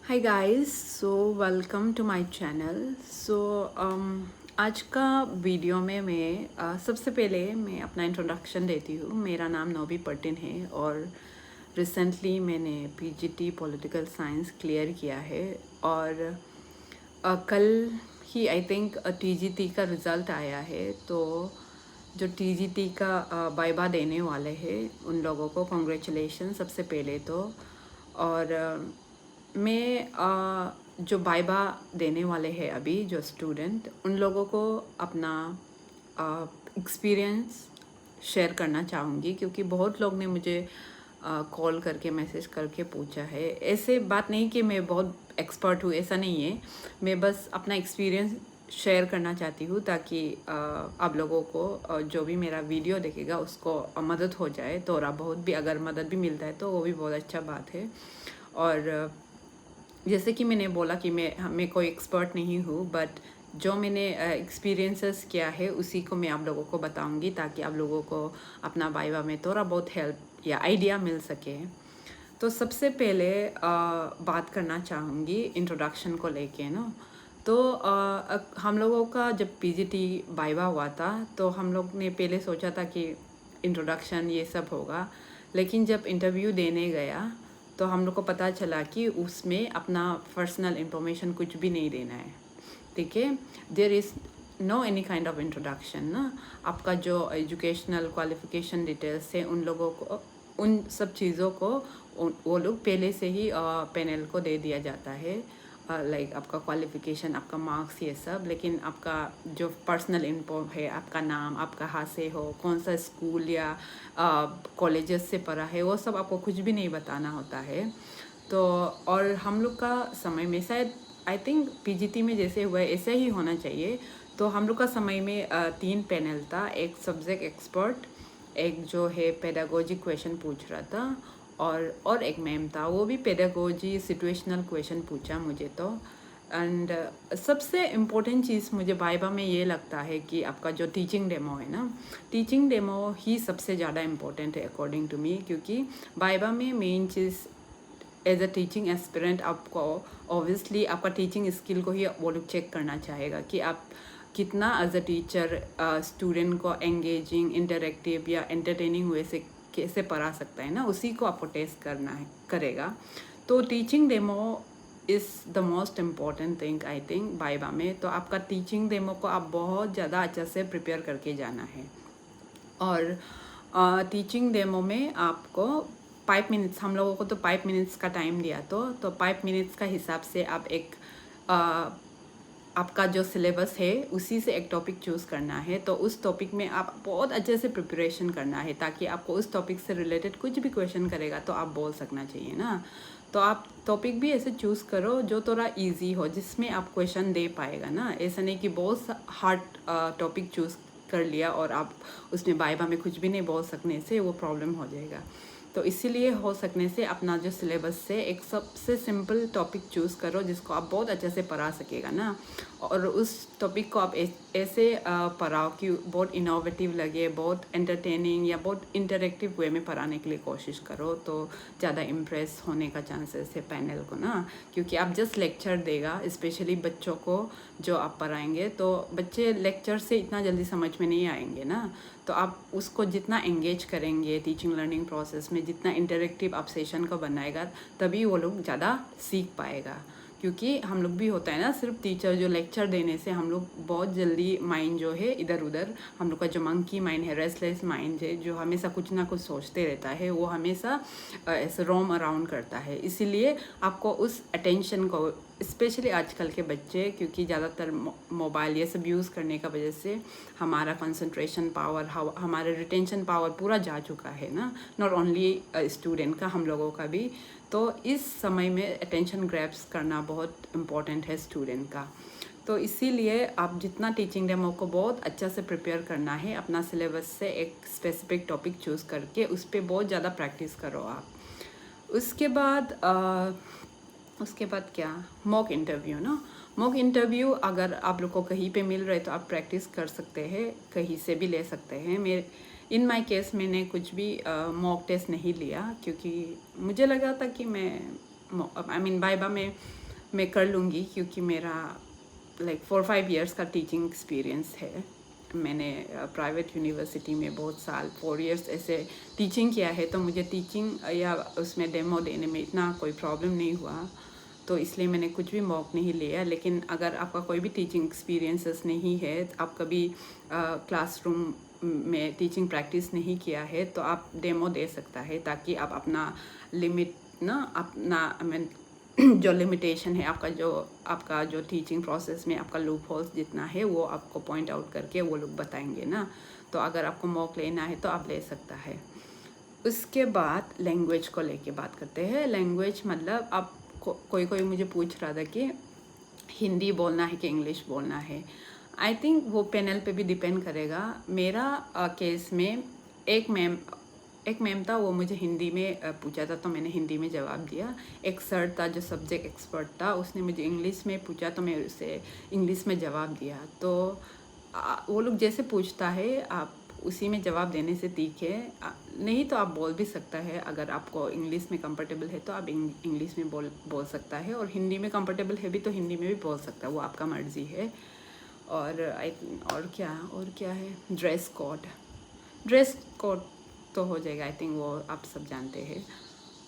Hi guys, so welcome to my channel. आज का video में मैं सबसे पहले मैं अपना इंट्रोडक्शन देती हूँ। मेरा नाम नोबी पर्टिन है और रिसेंटली मैंने पीजीटी पॉलिटिकल साइंस क्लियर किया है और कल ही आई थिंक टीजीटी का रिज़ल्ट आया है। तो जो टीजीटी का वाइवा देने वाले हैं उन लोगों को कॉन्ग्रेचुलेशन सबसे पहले तो। और मैं जो वाइवा देने वाले हैं अभी जो स्टूडेंट उन लोगों को अपना एक्सपीरियंस शेयर करना चाहूँगी, क्योंकि बहुत लोग ने मुझे कॉल करके मैसेज करके पूछा है। ऐसे बात नहीं कि मैं बहुत एक्सपर्ट हूँ, ऐसा नहीं है। मैं बस अपना एक्सपीरियंस शेयर करना चाहती हूँ ताकि आप लोगों को जो भी मेरा वीडियो देखेगा उसको मदद हो जाए। थोड़ा बहुत भी अगर मदद भी मिलता है तो वो भी बहुत अच्छा बात है। और जैसे कि मैंने बोला कि मैं कोई एक्सपर्ट नहीं हूँ, बट जो मैंने एक्सपीरियंसेस किया है उसी को मैं आप लोगों को बताऊंगी ताकि आप लोगों को अपना वाइवा में थोड़ा बहुत हेल्प या आइडिया मिल सके। तो सबसे पहले बात करना चाहूँगी इंट्रोडक्शन को लेके ना। तो हम लोगों का जब पीजीटी वाइवा हुआ था तो हम लोग ने पहले सोचा था कि इंट्रोडक्शन ये सब होगा, लेकिन जब इंटरव्यू देने गया तो हम लोग को पता चला कि उसमें अपना पर्सनल इंफॉर्मेशन कुछ भी नहीं देना है। ठीक है, there is no any kind of introduction ना। आपका जो एजुकेशनल क्वालिफिकेशन डिटेल्स है उन लोगों को, उन सब चीज़ों को वो लोग पहले से ही पैनल को दे दिया जाता है। लाइक आपका क्वालिफिकेशन, आपका मार्क्स, ये सब। लेकिन आपका जो पर्सनल इन्फो है, आपका नाम, आप कहाँ से हो, कौन सा स्कूल या कॉलेजेस से पढ़ा है, वो सब आपको कुछ भी नहीं बताना होता है। तो और हम लोग का समय में शायद आई थिंक पीजीटी में जैसे हुआ है ऐसे ही होना चाहिए। तो हम लोग का समय में 3 पैनल था, एक सब्जेक्ट एक्सपर्ट, एक जो है पेडागोजी क्वेश्चन पूछ रहा था, और एक मैम था वो भी पेडागोजी सिचुएशनल क्वेश्चन पूछा मुझे तो। एंड सबसे इम्पोर्टेंट चीज़ मुझे वाइवा में ये लगता है कि आपका जो टीचिंग डेमो है ना, टीचिंग डेमो ही सबसे ज़्यादा इम्पोर्टेंट है अकॉर्डिंग टू मी। क्योंकि वाइवा में मेन चीज़ एज अ टीचिंग एस्पिरेंट आपको ऑब्वियसली आपका टीचिंग स्किल को ही वो लोग चेक करना चाहेगा कि आप कितना एज अ टीचर स्टूडेंट को एंगेजिंग, इंटरेक्टिव या एंटरटेनिंग वे से कैसे पढ़ा सकता है ना, उसी को आपको टेस्ट करना है करेगा। तो teaching demo is the most important thing I think viva में। तो आपका टीचिंग डेमो को आप बहुत ज़्यादा अच्छे से प्रिपेयर करके जाना है। और टीचिंग डेमो में आपको 5 मिनट्स, हम लोगों को तो 5 मिनट्स का टाइम दिया तो 5 मिनट्स का हिसाब से आप एक आपका जो सिलेबस है उसी से एक टॉपिक चूज़ करना है। तो उस टॉपिक में आप बहुत अच्छे से प्रिपरेशन करना है ताकि आपको उस टॉपिक से रिलेटेड कुछ भी क्वेश्चन करेगा तो आप बोल सकना चाहिए ना। तो आप टॉपिक भी ऐसे चूज़ करो जो थोड़ा इजी हो, जिसमें आप क्वेश्चन दे पाएगा ना। ऐसा नहीं कि बहुत हार्ड टॉपिक चूज़ कर लिया और आप उसमें वाइवा में कुछ भी नहीं बोल सकने से वो प्रॉब्लम हो जाएगा। तो इसीलिए हो सकने से अपना जो सिलेबस से एक सबसे सिंपल टॉपिक चूज़ करो जिसको आप बहुत अच्छे से पढ़ा सकेगा ना। और उस टॉपिक को आप ऐसे पढ़ाओ कि बहुत इनोवेटिव लगे, बहुत एंटरटेनिंग या बहुत इंटरेक्टिव वे में पढ़ाने के लिए कोशिश करो, तो ज़्यादा इम्प्रेस होने का चांसेस है पैनल को ना। क्योंकि आप जस्ट लेक्चर देगा, स्पेशली बच्चों को जो आप पढ़ाएंगे, तो बच्चे लेक्चर से इतना जल्दी समझ में नहीं आएंगे ना। तो आप उसको जितना एंगेज करेंगे टीचिंग लर्निंग प्रोसेस में, जितना इंटरेक्टिव आप सेशन को बनाएगा, तभी वो लोग ज़्यादा सीख पाएगा। क्योंकि हम लोग भी होता है ना, सिर्फ टीचर जो लेक्चर देने से हम लोग बहुत जल्दी माइंड जो है इधर उधर, हम लोग का जो मंकी माइंड है, रेस्टलेस माइंड है, जो हमेशा कुछ ना कुछ सोचते रहता है, वो हमेशा ऐसे रोम अराउंड करता है। इसीलिए आपको उस अटेंशन को, स्पेशली आजकल के बच्चे, क्योंकि ज़्यादातर मोबाइल ये सब यूज़ करने का वजह से हमारा कंसंट्रेशन पावर, हमारा रिटेंशन पावर पूरा जा चुका है ना। नॉट ओनली स्टूडेंट का, हम लोगों का भी। तो इस समय में अटेंशन ग्रैब्स करना बहुत इम्पॉर्टेंट है स्टूडेंट का। तो इसीलिए आप जितना टीचिंग डेमो को बहुत अच्छा से प्रिपेयर करना है, अपना सिलेबस से एक स्पेसिफिक टॉपिक चूज़ करके उस पर बहुत ज़्यादा प्रैक्टिस करो आप। उसके बाद क्या, मॉक इंटरव्यू ना। मॉक इंटरव्यू अगर आप लोग को कहीं पे मिल रहा है तो आप प्रैक्टिस कर सकते हैं, कहीं से भी ले सकते हैं। इन माई केस मैंने कुछ भी मॉक टेस्ट नहीं लिया, क्योंकि मुझे लगा था कि मैं आई मीन वाइवा में मैं कर लूँगी, क्योंकि मेरा लाइक 4-5 इयर्स का टीचिंग एक्सपीरियंस है। मैंने प्राइवेट यूनिवर्सिटी में बहुत साल 4 इयर्स ऐसे टीचिंग किया है, तो मुझे टीचिंग या उसमें डेमो देने में इतना कोई प्रॉब्लम नहीं हुआ, तो इसलिए मैंने कुछ भी मॉक नहीं लिया। लेकिन अगर आपका कोई भी टीचिंग एक्सपीरियंसेस नहीं है, आप कभी क्लासरूम में टीचिंग प्रैक्टिस नहीं किया है, तो आप डेमो दे सकता है, ताकि आप अपना लिमिट ना अपना आई मीन जो लिमिटेशन है आपका जो टीचिंग प्रोसेस में आपका लूप होल्स जितना है वो आपको पॉइंट आउट करके वो लोग बताएंगे ना। तो अगर आपको मॉक लेना है तो आप ले सकता है। उसके बाद लैंग्वेज को लेके बात करते हैं। लैंग्वेज मतलब आप कोई मुझे पूछ रहा था कि हिंदी बोलना है कि इंग्लिश बोलना है। आई थिंक वो पैनल पे भी डिपेंड करेगा। मेरा केस में एक मैम था, वो मुझे हिंदी में पूछा था तो मैंने हिंदी में जवाब दिया। एक सर था जो सब्जेक्ट एक्सपर्ट था, उसने मुझे इंग्लिश में पूछा तो मैं उसे इंग्लिश में जवाब दिया। तो वो लोग जैसे पूछता है आप उसी में जवाब देने से ठीक है। नहीं तो आप बोल भी सकता है, अगर आपको इंग्लिश में कंफर्टेबल है तो आप इंग्लिश में बोल सकता है, और हिंदी में कंफर्टेबल है भी तो हिंदी में भी बोल सकता है, वो आपका मर्जी है। और क्या है, ड्रेस कोड तो हो जाएगा, आई थिंक वो आप सब जानते हैं।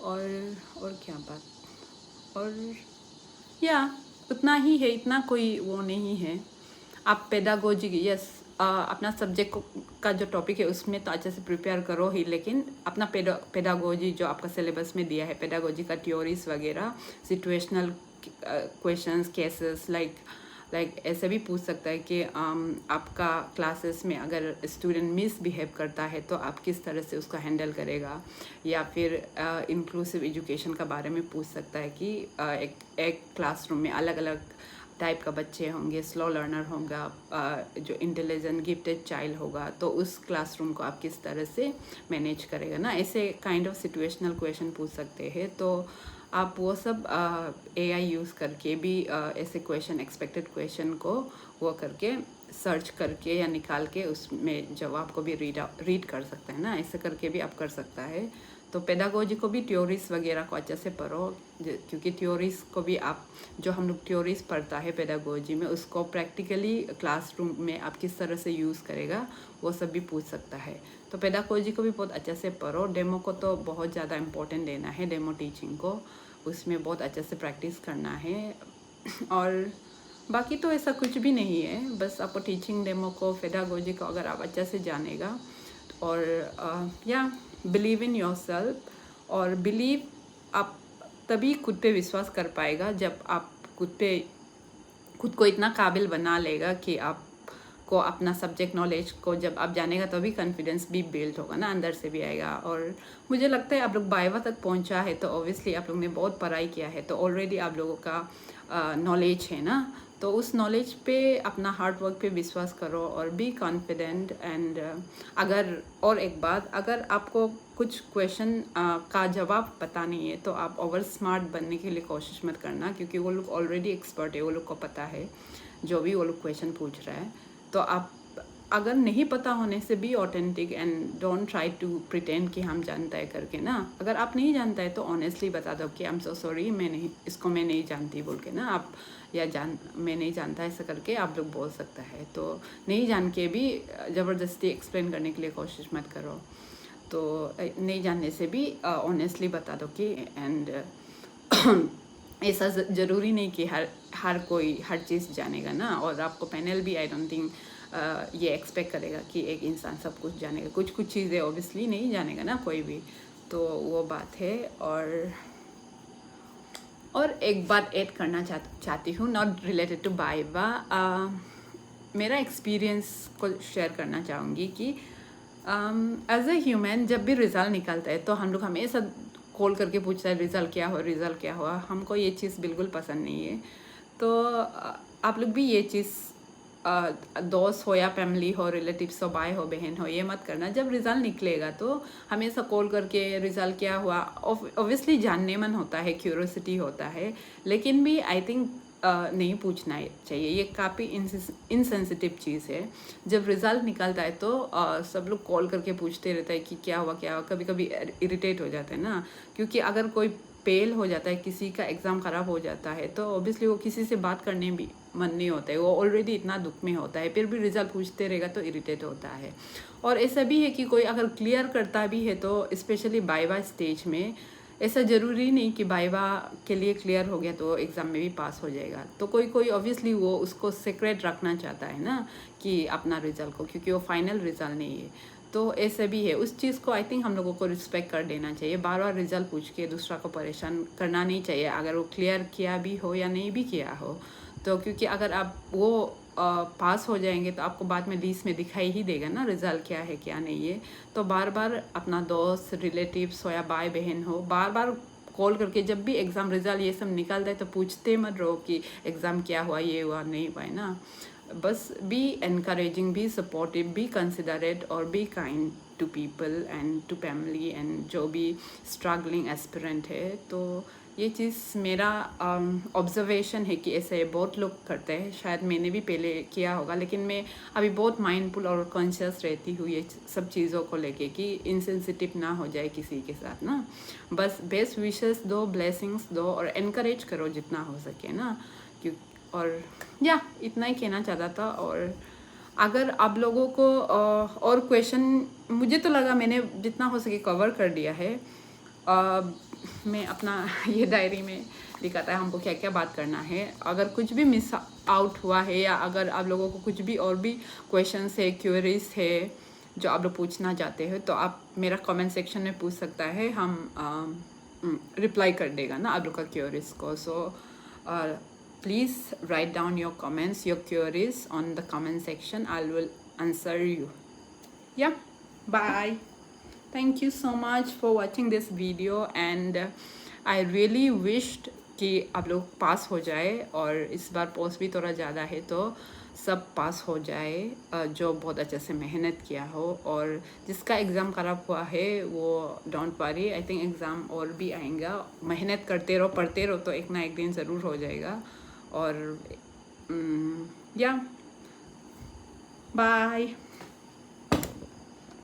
और क्या बात, और या उतना ही है, इतना कोई वो नहीं है। आप पेडागोजी अपना सब्जेक्ट का जो टॉपिक है उसमें तो अच्छे से प्रिपेयर करो ही, लेकिन अपना पेडागोजी जो आपका सिलेबस में दिया है, पेडागोजी का थ्योरीज वगैरह, सिचुएशनल क्वेश्चंस, केसेस लाइक ऐसे भी पूछ सकता है कि आपका क्लासेस में अगर स्टूडेंट मिसबिहेव करता है तो आप किस तरह से उसको हैंडल करेगा, या फिर इंक्लूसिव एजुकेशन का बारे में पूछ सकता है कि एक क्लासरूम में अलग अलग टाइप का बच्चे होंगे, स्लो लर्नर होगा, जो इंटेलिजेंट गिफ्टेड चाइल्ड होगा, तो उस क्लासरूम को आप किस तरह से मैनेज करेगा ना। ऐसे काइंड ऑफ सिचुएशनल क्वेश्चन पूछ सकते हैं। तो आप वो सब AI यूज़ करके भी ऐसे क्वेश्चन, एक्सपेक्टेड क्वेश्चन को वो करके सर्च करके या निकाल के उसमें जवाब को भी रीड कर सकते हैं ना। ऐसे करके भी आप कर सकता है। तो पेडागोजी को भी थ्योरीज वगैरह को अच्छे से पढ़ो, क्योंकि थ्योरीज को भी आप जो हम लोग थ्योरीज पढ़ता है पेडागोजी में, उसको प्रैक्टिकली क्लासरूम में आप किस तरह से यूज़ करेगा वो सब भी पूछ सकता है। तो पेडागोजी को भी बहुत अच्छे से पढ़ो। डेमो को तो बहुत ज़्यादा इम्पोर्टेंट देना है, डेमो टीचिंग को उसमें बहुत अच्छे से प्रैक्टिस करना है। और बाकी तो ऐसा कुछ भी नहीं है, बस आपको टीचिंग, डेमो को, पेडागोजी को अगर आप अच्छे से जानेगा, और या बिलीव इन योर सेल्फ, और बिलीव आप तभी खुद पे विश्वास कर पाएगा जब आप खुद को इतना काबिल बना लेगा कि आपको अपना सब्जेक्ट नॉलेज को जब आप जानेगा तभी कॉन्फिडेंस भी बिल्ड होगा ना, अंदर से भी आएगा। और मुझे लगता है आप लोग वाइवा तक पहुंचा है तो ऑब्वियसली आप लोग ने बहुत पढ़ाई किया है, तो ऑलरेडी आप लोगों का नॉलेज है ना। तो उस नॉलेज पे अपना हार्ड वर्क पे विश्वास करो और बी कॉन्फिडेंट। एंड और एक बात, अगर आपको कुछ क्वेश्चन का जवाब पता नहीं है तो आप ओवर स्मार्ट बनने के लिए कोशिश मत करना, क्योंकि वो लोग ऑलरेडी एक्सपर्ट है, वो लोग को पता है जो भी वो लोग क्वेश्चन पूछ रहा है। तो आप अगर नहीं पता होने से भी authentic and don't try to pretend कि हम जानता है करके ना। अगर आप नहीं जानता है तो ऑनेस्टली बता दो कि आई एम सो सॉरी, मैं नहीं जानती बोल के ना आप, या मैं नहीं जानता ऐसा करके आप लोग बोल सकता है। तो नहीं जान के भी ज़बरदस्ती एक्सप्लेन करने के लिए कोशिश मत करो। तो नहीं जानने से भी ऑनेस्टली बता दो कि एंड ऐसा ज़रूरी नहीं कि हर कोई हर चीज़ जानेगा ना। और आपको पैनल भी आई डोंट थिंक ये एक्सपेक्ट करेगा कि एक इंसान सब कुछ जानेगा। कुछ चीज़ें ऑब्वियसली नहीं जानेगा ना कोई भी, तो वो बात है। और एक बात ऐड करना चाहती हूँ, नॉट रिलेटेड टू वाइवा, मेरा एक्सपीरियंस को शेयर करना चाहूँगी कि एज ए ह्यूमन जब भी रिज़ल्ट निकलता है तो हम लोग हमेशा कॉल करके पूछता है रिज़ल्ट क्या हुआ। हमको ये चीज़ बिल्कुल पसंद नहीं है। तो आप लोग भी ये चीज़, दोस्त हो या फैमिली हो, रिलेटिव्स हो, भाई हो, बहन हो, ये मत करना। जब रिज़ल्ट निकलेगा तो हमेशा कॉल करके रिज़ल्ट क्या हुआ, ऑब्वियसली जानने मन होता है, क्यूरोसिटी होता है, लेकिन भी आई थिंक नहीं पूछना चाहिए। ये काफ़ी इनसेंसिटिव चीज़ है। जब रिज़ल्ट निकलता है तो सब लोग कॉल करके पूछते रहता है कि क्या हुआ। कभी कभी इरिटेट हो जाता है ना, क्योंकि अगर कोई फेल हो जाता है, किसी का एग्ज़ाम ख़राब हो जाता है, तो ऑब्वियसली वो किसी से बात करने भी मन नहीं होता है, वो ऑलरेडी इतना दुख में होता है, फिर भी रिज़ल्ट पूछते रहेगा तो इरिटेट होता है। और ऐसा भी है कि कोई अगर क्लियर करता भी है तो स्पेशली वाइवा स्टेज में ऐसा ज़रूरी नहीं कि वाइवा के लिए क्लियर हो गया तो एग्ज़ाम में भी पास हो जाएगा। तो कोई कोई ऑब्वियसली वो उसको सीक्रेट रखना चाहता है ना कि अपना रिज़ल्ट को, क्योंकि वो फाइनल रिज़ल्ट नहीं है। तो ऐसे भी है, उस चीज़ को आई थिंक हम लोगों को रिस्पेक्ट कर देना चाहिए। बार बार रिज़ल्ट पूछ के दूसरा को परेशान करना नहीं चाहिए, अगर वो क्लियर किया भी हो या नहीं भी किया हो तो। क्योंकि अगर आप वो पास हो जाएंगे तो आपको बाद में लिस्ट में दिखाई ही देगा ना रिज़ल्ट क्या है क्या नहीं है। तो बार बार अपना दोस्त, रिलेटिव्स हो या भाई बहन हो, बार बार कॉल करके जब भी एग्ज़ाम रिज़ल्ट ये सब निकलता है तो पूछते मत रहो कि एग्ज़ाम क्या हुआ, ये हुआ नहीं हुआ, है ना। बस be encouraging, be supportive, be considerate और be kind to people and to family and जो भी स्ट्रगलिंग एस्पिरेंट है। तो ये चीज़ मेरा ऑब्जर्वेशन है कि ऐसे बहुत लोग करते हैं, शायद मैंने भी पहले किया होगा, लेकिन मैं अभी बहुत माइंडफुल और कॉन्शियस रहती हूँ ये सब चीज़ों को लेके कि इनसेंसिटिव ना हो जाए किसी के साथ ना। बस बेस्ट विशेस दो, ब्लेसिंग्स दो और एनकरेज करो जितना हो सके ना। क्यों और या इतना ही कहना चाहता था। और अगर आप लोगों को और क्वेश्चन, मुझे तो लगा मैंने जितना हो सके कवर कर दिया है। मैं अपना ये डायरी में लिखाता है हमको क्या क्या बात करना है। अगर कुछ भी मिस आउट हुआ है या अगर आप लोगों को कुछ भी और भी क्वेश्चंस है, क्वेरीज है जो आप लोग पूछना चाहते हो तो आप मेरा कमेंट सेक्शन में पूछ सकता है, हम रिप्लाई कर देगा ना आप लोग का क्वेरीज को। सो please write down your comments, your queries on the comment section. I will answer you. Yeah, bye. Thank you so much for watching this video and I really wished कि आप लोग पास हो जाए और इस बार पोस्ट भी थोड़ा ज़्यादा है तो सब पास हो जाए जो बहुत अच्छे से मेहनत किया हो। और जिसका एग्ज़ाम ख़राब हुआ है वो don't worry, I think exam और भी आएगा। मेहनत करते रहो, पढ़ते रहो तो एक ना एक दिन ज़रूर हो जाएगा। और या बाय।